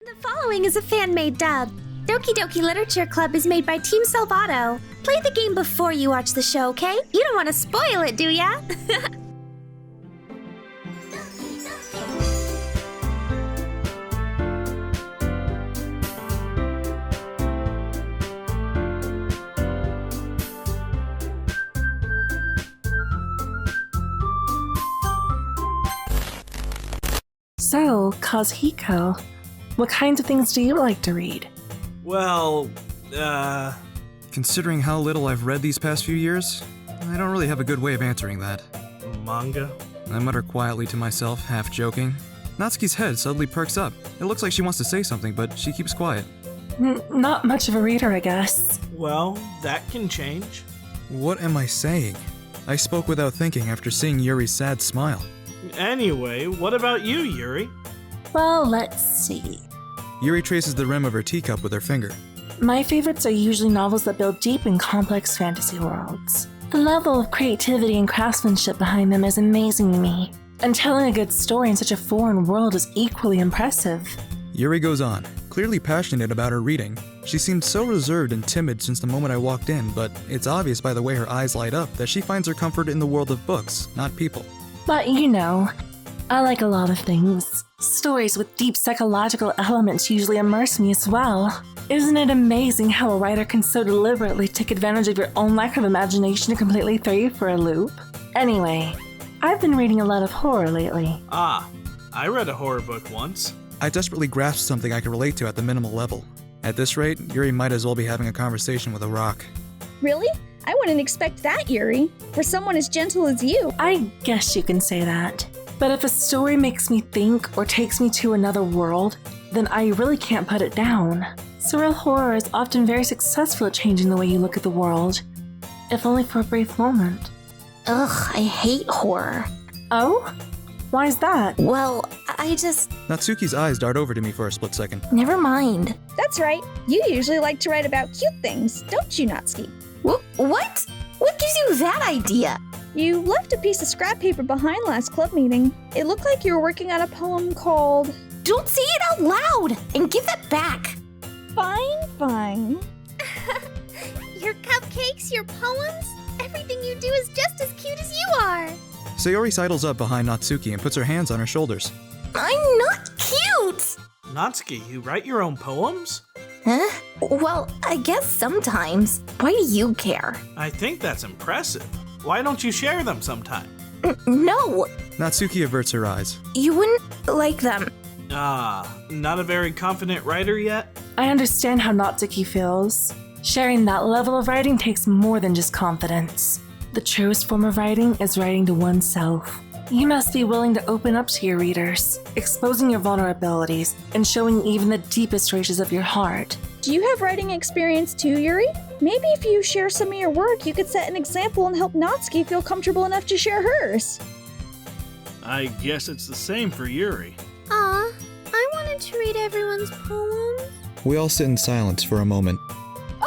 The following is a fan-made dub. Doki Doki Literature Club is made by Team Salvato. Play the game before you watch the show, okay? You don't want to spoil it, do ya? So, Kazuhiko, what kinds of things do you like to read? Well, Considering how little I've read these past few years, I don't really have a good way of answering that. manga? I mutter quietly to myself, half joking. Natsuki's head suddenly perks up. It looks like she wants to say something, but she keeps quiet. Not much of a reader, I guess. Well, that can change. What am I saying? I spoke without thinking after seeing Yuri's sad smile. Anyway, what about you, Yuri? Well, let's see. Yuri traces the rim of her teacup with her finger. My favorites are usually novels that build deep and complex fantasy worlds. The level of creativity and craftsmanship behind them is amazing to me, and telling a good story in such a foreign world is equally impressive. Yuri goes on, clearly passionate about her reading. She seemed so reserved and timid since the moment I walked in, but it's obvious by the way her eyes light up that she finds her comfort in the world of books, not people. But you know, I like a lot of things. Stories with deep psychological elements usually immerse me as well. Isn't it amazing how a writer can so deliberately take advantage of your own lack of imagination to completely throw you for a loop? Anyway, I've been reading a lot of horror lately. Ah, I read a horror book once. I desperately grasped something I could relate to at the minimal level. At this rate, Yuri might as well be having a conversation with a rock. Really? I wouldn't expect that, Yuri. For someone as gentle as you. I guess you can say that. But if a story makes me think or takes me to another world, then I really can't put it down. Surreal horror is often very successful at changing the way you look at the world, if only for a brief moment. Ugh, I hate horror. Oh? Why is that? Well, I just... Natsuki's eyes dart over to me for a split second. Never mind. That's right. You usually like to write about cute things, don't you, Natsuki? What? What gives you that idea? You left a piece of scrap paper behind last club meeting. It looked like you were working on a poem called... Don't say it out loud and give that back. Fine. Your cupcakes, your poems, everything you do is just as cute as you are. Sayori sidles up behind Natsuki and puts her hands on her shoulders. I'm not cute. Natsuki, you write your own poems? Huh? Well, I guess sometimes. Why do you care? I think that's impressive. Why don't you share them sometime? No, Natsuki averts her eyes. you wouldn't like them. Ah, not a very confident writer yet? I understand how Natsuki feels. Sharing that level of writing takes more than just confidence. The truest form of writing is writing to oneself. You must be willing to open up to your readers, exposing your vulnerabilities, and showing even the deepest reaches of your heart. Do you have writing experience too, Yuri? Maybe if you share some of your work, you could set an example and help Natsuki feel comfortable enough to share hers. I guess it's the same for Yuri. Aw, I wanted to read everyone's poems. We all sit in silence for a moment.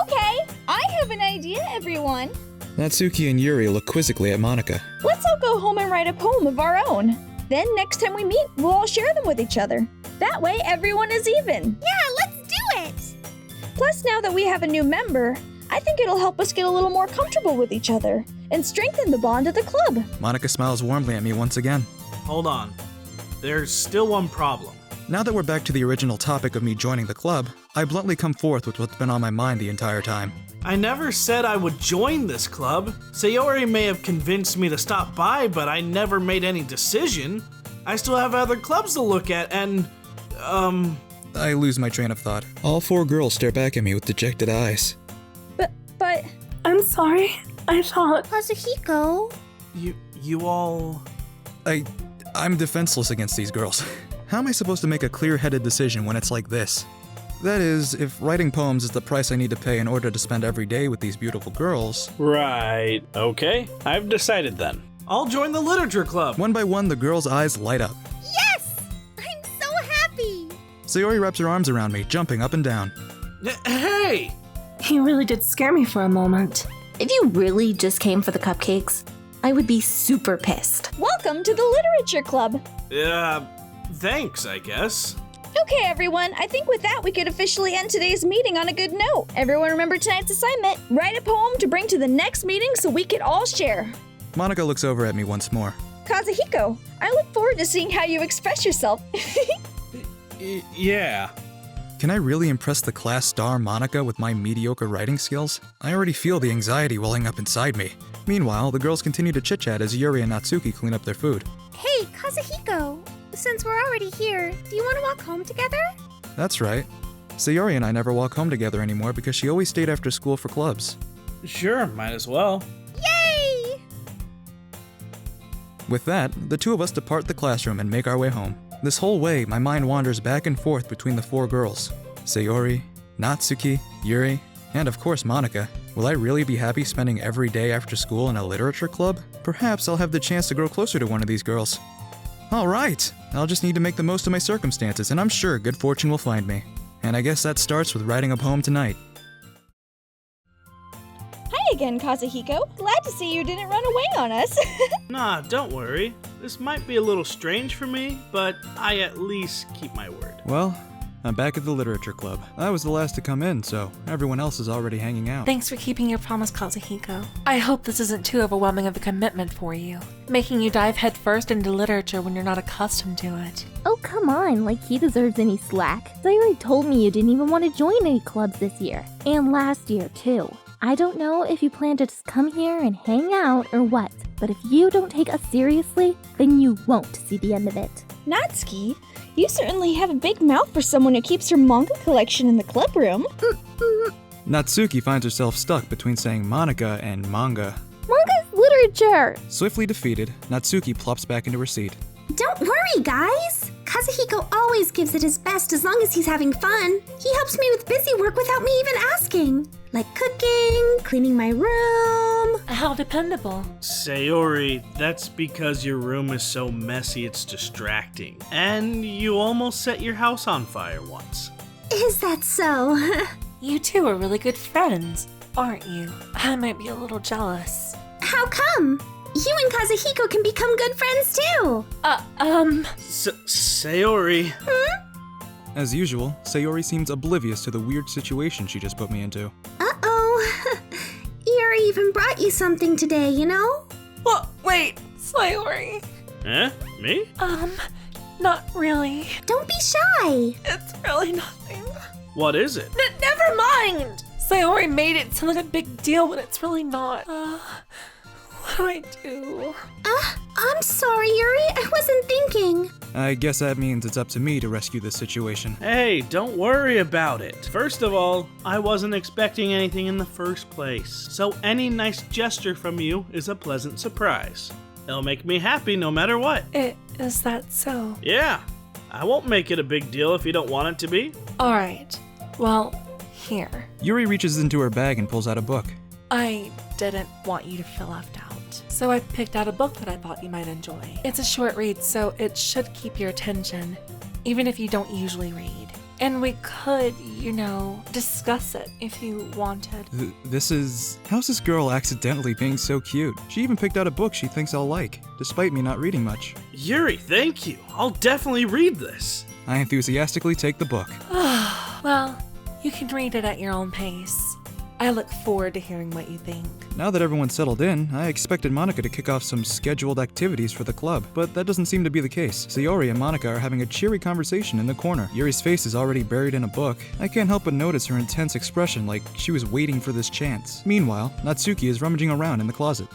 Okay, I have an idea, everyone. Natsuki and Yuri look quizzically at Monika. Let's all go home and write a poem of our own. Then next time we meet, we'll all share them with each other. That way, everyone is even. Yeah, let's do it. Plus, now that we have a new member, I think it'll help us get a little more comfortable with each other and strengthen the bond of the club. Monika smiles warmly at me once again. Hold on. There's still one problem. Now that we're back to the original topic of me joining the club, I bluntly come forth with what's been on my mind the entire time. I never said I would join this club. Sayori may have convinced me to stop by, but I never made any decision. I still have other clubs to look at, and, I lose my train of thought. All four girls stare back at me with dejected eyes. But I'm sorry. I thought... Kazuhiko. you all... I'm defenseless against these girls. How am I supposed to make a clear-headed decision when it's like this? That is, if writing poems is the price I need to pay in order to spend every day with these beautiful girls. Right. Okay. I've decided then. I'll join the literature club. One by one, the girls' eyes light up. Yes! I'm so happy. Sayori wraps her arms around me, jumping up and down. Hey! You really did scare me for a moment. If you really just came for the cupcakes, I would be super pissed. welcome to the literature club. Thanks, I guess. Okay, everyone, I think with that we could officially end today's meeting on a good note. Everyone remember tonight's assignment. Write a poem to bring to the next meeting so we can all share. Monica looks over at me once more. Kazuhiko, I look forward to seeing how you express yourself. Yeah. Can I really impress the class star Monica with my mediocre writing skills? I already feel the anxiety welling up inside me. Meanwhile, the girls continue to chit-chat as Yuri and Natsuki clean up their food. Hey, Kazuhiko, since we're already here, do you want to walk home together? That's right. Sayori and I never walk home together anymore because she always stayed after school for clubs. Sure, might as well. Yay! With that, the two of us depart the classroom and make our way home. This whole way, my mind wanders back and forth between the four girls. Sayori, Natsuki, Yuri, and of course Monica. Will I really be happy spending every day after school in a literature club? Perhaps I'll have the chance to grow closer to one of these girls. Alright, I'll just need to make the most of my circumstances, and I'm sure good fortune will find me. And I guess that starts with writing a poem tonight. Hi again, Kazuhiko. Glad to see you didn't run away on us. Nah, don't worry. This might be a little strange for me, but I at least keep my word. Well, I'm back at the literature club. I was the last to come in, so everyone else is already hanging out. Thanks for keeping your promise, Kazuhiko. I hope this isn't too overwhelming of a commitment for you, making you dive headfirst into literature when you're not accustomed to it. Oh, come on, like he deserves any slack. Sayori told me you didn't even want to join any clubs this year. And last year, too. I don't know if you plan to just come here and hang out or what, but if you don't take us seriously, then you won't see the end of it. Natsuki, you certainly have a big mouth for someone who keeps her manga collection in the club room. Natsuki finds herself stuck between saying Monica and manga. Manga's literature! Swiftly defeated, Natsuki plops back into her seat. Don't worry, guys. Kazuhiko always gives it his best as long as he's having fun. He helps me with busy work without me even asking. Like cooking, cleaning my room. How dependable. Sayori, that's because your room is so messy it's distracting. And you almost set your house on fire once. Is that so? You two are really good friends, aren't you? I might be a little jealous. How come? You and Kazuhiko can become good friends too. Sayori. As usual, Sayori seems oblivious to the weird situation she just put me into. Uh-oh. Yuri even brought you something today, you know? What? Wait, Sayori. Eh? Me? Not really. Don't be shy. It's really nothing. What is it? Never mind! Sayori made it sound like a big deal, but it's really not. What do I do? I'm sorry, Yuri. I wasn't thinking. I guess that means it's up to me to rescue this situation. Hey, don't worry about it. First of all, I wasn't expecting anything in the first place, so any nice gesture from you is a pleasant surprise. It'll make me happy no matter what. Is that so? Yeah, I won't make it a big deal if you don't want it to be. Alright, well, here. Yuri reaches into her bag and pulls out a book. I didn't want you to feel left out, so I picked out a book that I thought you might enjoy. It's a short read, so it should keep your attention, even if you don't usually read. And we could, discuss it if you wanted. How's this girl accidentally being so cute? She even picked out a book she thinks I'll like, despite me not reading much. Yuri, thank you. I'll definitely read this. I enthusiastically take the book. Well, you can read it at your own pace. I look forward to hearing what you think. Now that everyone's settled in, I expected Monica to kick off some scheduled activities for the club, but that doesn't seem to be the case. Sayori and Monica are having a cheery conversation in the corner. Yuri's face is already buried in a book. I can't help but notice her intense expression, like she was waiting for this chance. Meanwhile, Natsuki is rummaging around in the closet.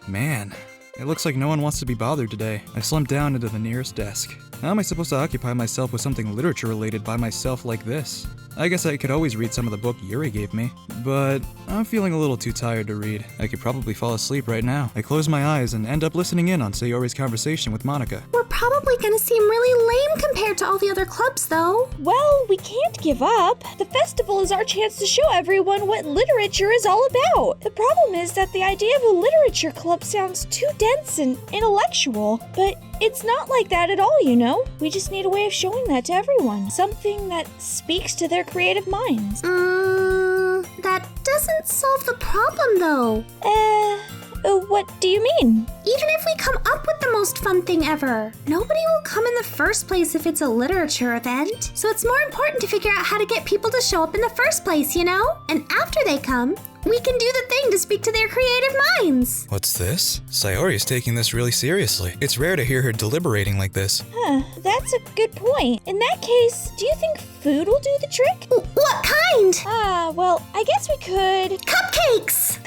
Man, it looks like no one wants to be bothered today. I slumped down into the nearest desk. How am I supposed to occupy myself with something literature related by myself like this? I guess I could always read some of the book Yuri gave me, but I'm feeling a little too tired to read. I could probably fall asleep right now. I close my eyes and end up listening in on Sayori's conversation with Monica. We're probably gonna seem really lame compared to all the other clubs, though. Well, we can't give up. The festival is our chance to show everyone what literature is all about. The problem is that the idea of a literature club sounds too dense and intellectual, but it's not like that at all, you know? We just need a way of showing that to everyone. Something that speaks to their creative minds. That doesn't solve the problem, though. What do you mean? Even if we come up with the most fun thing ever, nobody will come in the first place if it's a literature event. So it's more important to figure out how to get people to show up in the first place, you know? And after they come, we can do the thing to speak to their creative minds. What's this? Sayori is taking this really seriously. It's rare to hear her deliberating like this. That's a good point. In that case, do you think food will do the trick? What kind? Well, I guess we could... Cupcakes!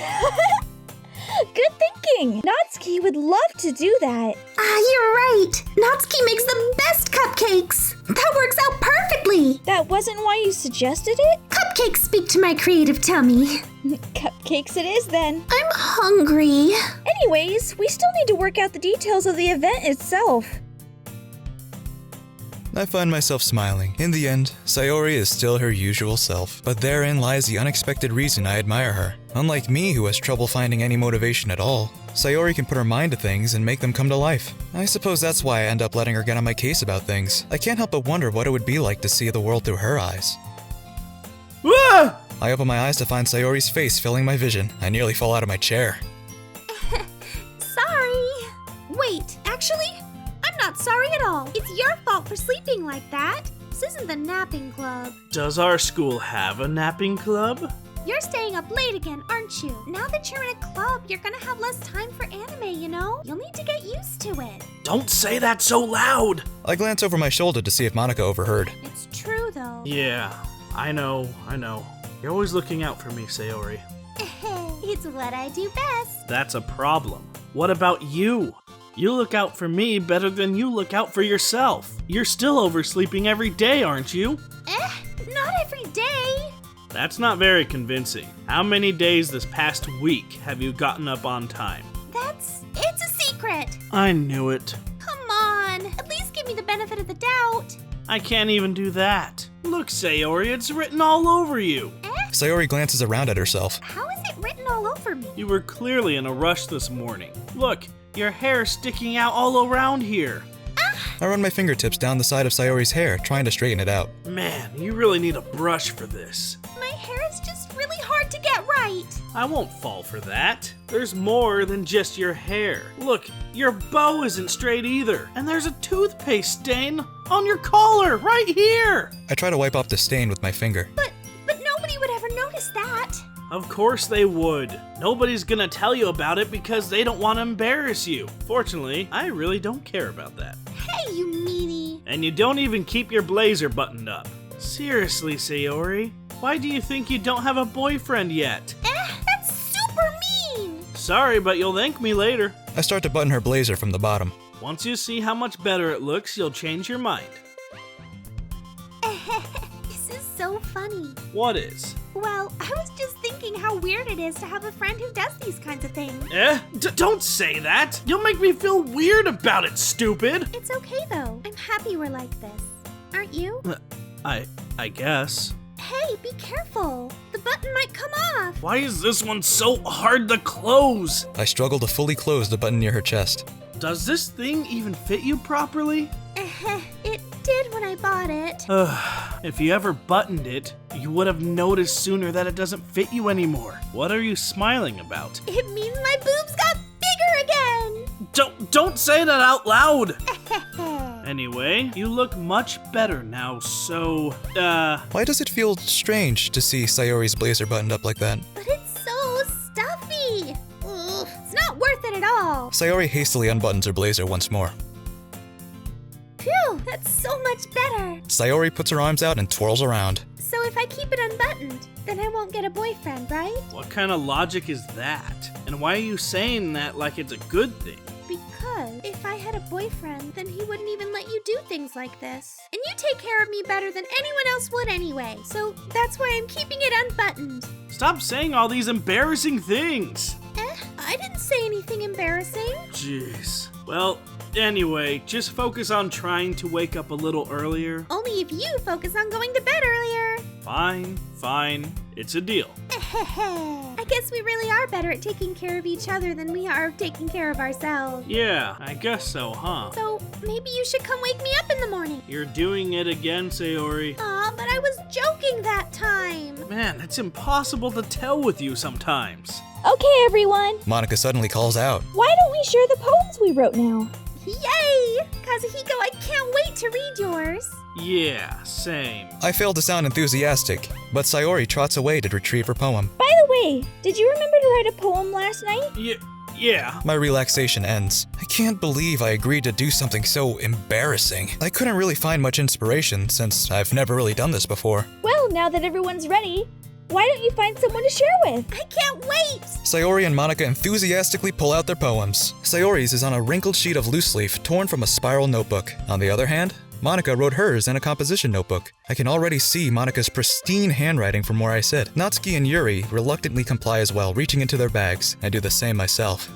Good thinking! Natsuki would love to do that. You're right. Natsuki makes the best cupcakes. That works out perfectly. That wasn't why you suggested it? Cupcakes speak to my creative tummy. Cupcakes it is then. I'm hungry. Anyways, we still need to work out the details of the event itself. I find myself smiling. In the end, Sayori is still her usual self, but therein lies the unexpected reason I admire her. Unlike me, who has trouble finding any motivation at all, Sayori can put her mind to things and make them come to life. I suppose that's why I end up letting her get on my case about things. I can't help but wonder what it would be like to see the world through her eyes. Ah! I open my eyes to find Sayori's face filling my vision. I nearly fall out of my chair. Sorry. Wait, actually, I'm not sorry at all. It's your fault for sleeping like that. This isn't the napping club. Does our school have a napping club? You're staying up late again, aren't you? Now that you're in a club, you're gonna have less time for anime, you know? You'll need to get used to it. Don't say that so loud! I glance over my shoulder to see if Monica overheard. It's true, though. Yeah, I know. You're always looking out for me, Sayori. It's what I do best. That's a problem. What about you? You look out for me better than you look out for yourself. You're still oversleeping every day, aren't you? Not every day. That's not very convincing. How many days this past week have you gotten up on time? It's a secret. I knew it. Come on, at least give me the benefit of the doubt. I can't even do that. Look, Sayori, it's written all over you. Sayori glances around at herself. How is it written all over me? You were clearly in a rush this morning. Look, your hair's sticking out all around here. I run my fingertips down the side of Sayori's hair, trying to straighten it out. Man, you really need a brush for this. My hair is just really hard to get right. I won't fall for that. There's more than just your hair. Look, your bow isn't straight either. And there's a toothpaste stain on your collar right here. I try to wipe off the stain with my finger. But nobody would ever notice that. Of course they would. Nobody's gonna tell you about it because they don't want to embarrass you. Fortunately, I really don't care about that. Hey, you meanie. And you don't even keep your blazer buttoned up. Seriously, Sayori, why do you think you don't have a boyfriend yet? That's super mean. Sorry, but you'll thank me later. I start to button her blazer from the bottom. Once you see how much better it looks, you'll change your mind. This is so funny. What is? Well, I was just thinking how weird it is to have a friend who does these kinds of things. Don't say that! You'll make me feel weird about it, stupid! It's okay though. I'm happy we're like this. Aren't you? I guess. Hey, be careful. The button might come off. Why is this one so hard to close? I struggle to fully close the button near her chest. Does this thing even fit you properly? It did when I bought it. If you ever buttoned it, you would have noticed sooner that it doesn't fit you anymore. What are you smiling about? It means my boobs got bigger again. Don't say that out loud! Anyway, you look much better now, so, Why does it feel strange to see Sayori's blazer buttoned up like that? But it's so stuffy. Ugh, it's not worth it at all. Sayori hastily unbuttons her blazer once more. Phew, that's so much better. Sayori puts her arms out and twirls around. So if I keep it unbuttoned, then I won't get a boyfriend, right? what kind of logic is that? And why are you saying that like it's a good thing? Because if I had a boyfriend, then he wouldn't even let you do things like this. And you take care of me better than anyone else would anyway. So that's why I'm keeping it unbuttoned. Stop saying all these embarrassing things! I didn't say anything embarrassing. Jeez. Well, anyway, just focus on trying to wake up a little earlier. Only if you focus on going to bed earlier. Fine. It's a deal. I guess we really are better at taking care of each other than we are of taking care of ourselves. Yeah, I guess so, huh? So maybe you should come wake me up in the morning. You're doing it again, Sayori. Aw, but I was joking that time. Man, it's impossible to tell with you sometimes. Okay, everyone. Monica suddenly calls out. Why don't we share the poems we wrote now? Yay! Kazuhiko, I can't wait to read yours. Yeah, same. I fail to sound enthusiastic, but Sayori trots away to retrieve her poem. By the way, did you remember to write a poem last night? Yeah. My relaxation ends. I can't believe I agreed to do something so embarrassing. I couldn't really find much inspiration since I've never really done this before. Well, now that everyone's ready, why don't you find someone to share with? I can't wait! Sayori and Monica enthusiastically pull out their poems. Sayori's is on a wrinkled sheet of loose leaf torn from a spiral notebook. On the other hand, Monica wrote hers in a composition notebook. I can already see Monica's pristine handwriting from where I sit. Natsuki and Yuri reluctantly comply as well, reaching into their bags. I do the same myself.